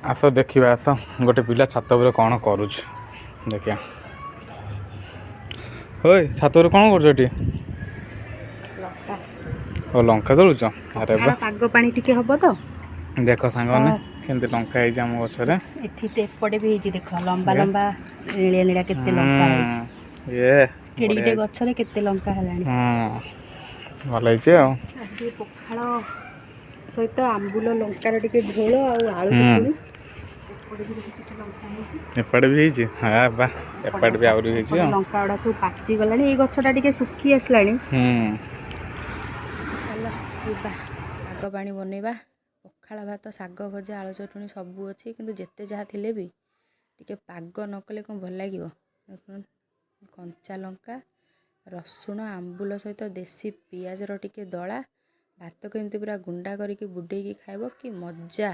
आस देखा आस गोटे पिला छात उपर कौन करुच देखिया ओए छात उपर कौन कर लंका तोलुच अरे बा पाग पानी टिके हब तो देख सांग मैंने केमती लंका है आम गचरे एपटे भी देख लंबा लंबा नीलिया नीलिया केते लंका ये केड़े गछरे केते लंका हलानी भल है आज पखाल सहित आंबुल लंकार टिके झोल आलू एपटे भी हाँ बा एपटे भी आउरी लंका गुड़ा सब पाची गला ये गछटा टिके सुखी आसला पाग पानी बनइबा पखाल भात शाग भजा आलू चटणी सबू अच्छी किंतु जेते जहाँ थिले भी टिके पाग न कले कौन भल लगे कंचा लंका रसुण आंबुल सहित देसी पियाजर टिके दला भात को एमती पूरा गुंडा करके बुडेकी खाइब कि मजा।